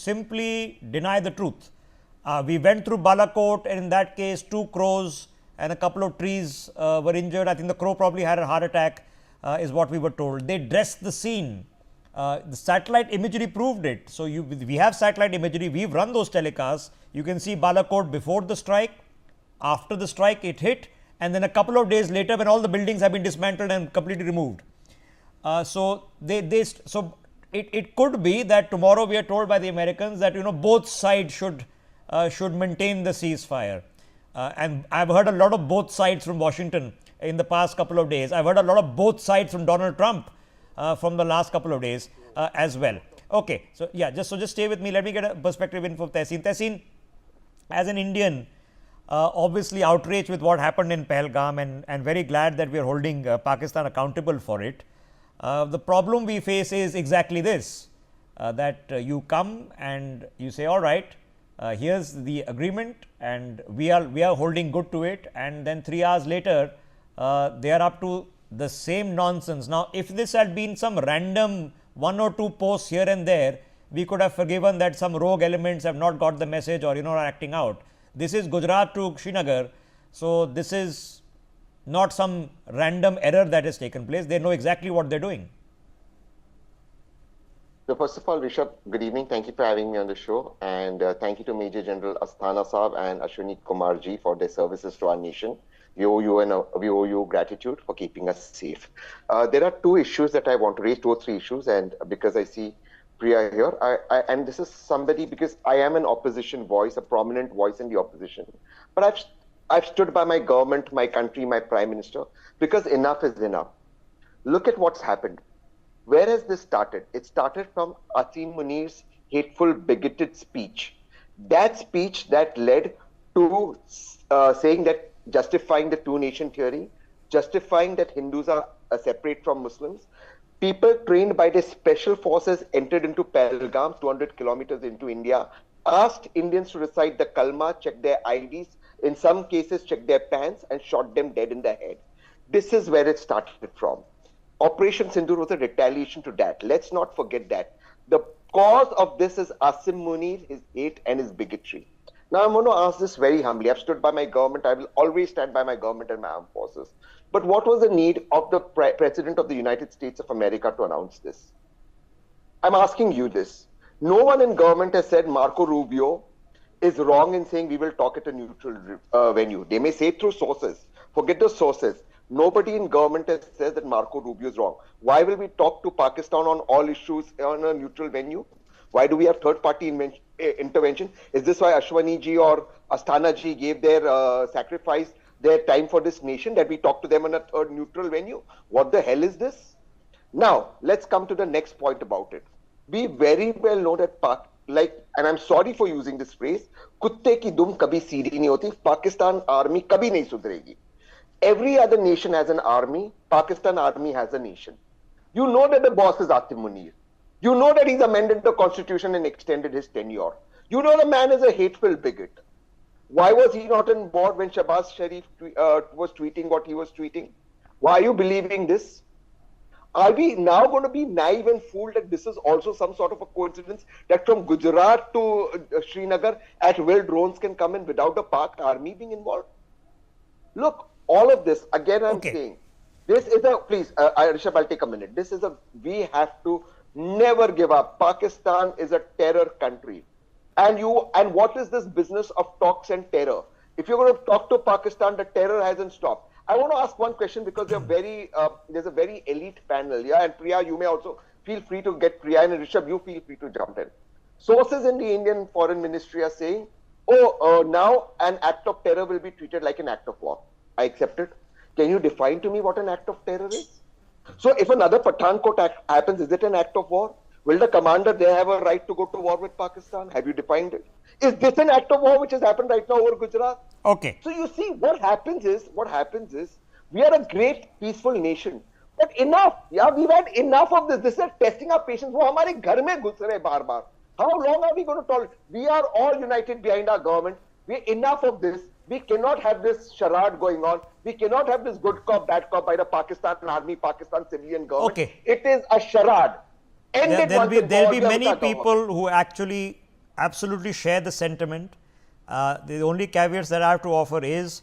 simply deny the truth. We went through Balakot, and in that case 2 crows and a couple of trees were injured. I think the crow probably had a heart attack, is what we were told. They dressed the scene. The satellite imagery proved it. So, we have satellite imagery, we have run those telecasts. You can see Balakot before the strike, after the strike it hit, and then a couple of days later when all the buildings have been dismantled and completely removed. So, it could be that tomorrow we are told by the Americans that both sides should maintain the ceasefire. And I have heard a lot of both sides from Washington in the past couple of days. I have heard a lot of both sides from Donald Trump from the last couple of days as well. Okay, so yeah, just stay with me. Let me get a perspective in from Tehseen. Tehseen, as an Indian, obviously outraged with what happened in Pahalgam, and very glad that we are holding Pakistan accountable for it. The problem we face is exactly this, that you come and you say, all right, here's the agreement and we are holding good to it, and then 3 hours later they are up to the same nonsense. Now, if this had been some random 1 or 2 posts here and there, we could have forgiven that some rogue elements have not got the message or are acting out. This is Gujarat to Srinagar, so this is not some random error that has taken place. They know exactly what they are doing. So first of all, Rishabh, good evening. Thank you for having me on the show, and thank you to Major General Asthana Saab and Ashwini Kumar ji for their services to our nation. We owe you gratitude for keeping us safe. There are 2 issues that I want to raise, 2 or 3 issues, and because I see Priya here, and this is somebody, because I am an opposition voice, a prominent voice in the opposition, but I've stood by my government, my country, my Prime Minister, because enough is enough. Look at what's happened. Where has this started? It started from Asim Munir's hateful, bigoted speech. That speech that led to saying that, justifying the 2-nation theory, justifying that Hindus are separate from Muslims. People trained by the special forces entered into Pahalgam, 200 kilometers into India, asked Indians to recite the Kalma, check their IDs, in some cases check their pants, and shot them dead in the head. This is where it started from. Operation Sindoor was a retaliation to that. Let's not forget that. The cause of this is Asim Munir, his hate and his bigotry. Now, I'm going to ask this very humbly. I've stood by my government. I will always stand by my government and my armed forces. But what was the need of the President of the United States of America to announce this? I'm asking you this. No one in government has said Marco Rubio is wrong in saying we will talk at a neutral venue. They may say it through sources. Forget the sources. Nobody in government has said that Marco Rubio is wrong. Why will we talk to Pakistan on all issues on a neutral venue? Why do we have third-party intervention? Is this why Ashwani ji or Asthana ji gave their sacrifice, their time for this nation, that we talk to them on a third neutral venue? What the hell is this? Now, let's come to the next point about it. We very well know that, and I'm sorry for using this phrase, kutte ki dum kabhi seedhi nahi hoti, Pakistan army kabhi nahi sudregi. Every other nation has an army, Pakistan army has a nation. You know that the boss is Asim Munir. You know that he's amended the constitution and extended his tenure. You know the man is a hateful bigot. Why was he not on board when Shahbaz Sharif was tweeting what he was tweeting? Why are you believing this? Are we now going to be naive and fooled that this is also some sort of a coincidence, that from Gujarat to Srinagar at will drones can come in without the Pak army being involved? Look, all of this, again I'm saying, this is a, please, Rishabh, I'll take a minute. This is we have to never give up. Pakistan is a terror country. And what is this business of talks and terror? If you're going to talk to Pakistan, the terror hasn't stopped. I want to ask one question, because there's a very elite panel. Yeah, and Priya, you may also feel free to get Priya, and Rishabh, you feel free to jump in. Sources in the Indian Foreign Ministry are saying, now an act of terror will be treated like an act of war. I accept it. Can you define to me what an act of terror is? So if another Pathankot act happens, is it an act of war? Will the commander there have a right to go to war with Pakistan? Have you defined it? Is this an act of war which has happened right now over Gujarat? Okay. So you see, what happens is, we are a great peaceful nation. But enough. Yeah, we've had enough of this. This is testing our patience. वो हमारे घर में घुस रहे बार-बार. How long are we going to tolerate? We are all united behind our government. Enough of this. We cannot have this charade going on. We cannot have this good cop, bad cop by the Pakistan army, Pakistan civilian government. Okay. It is a charade. There'll be many people who actually absolutely share the sentiment. The only caveats that I have to offer is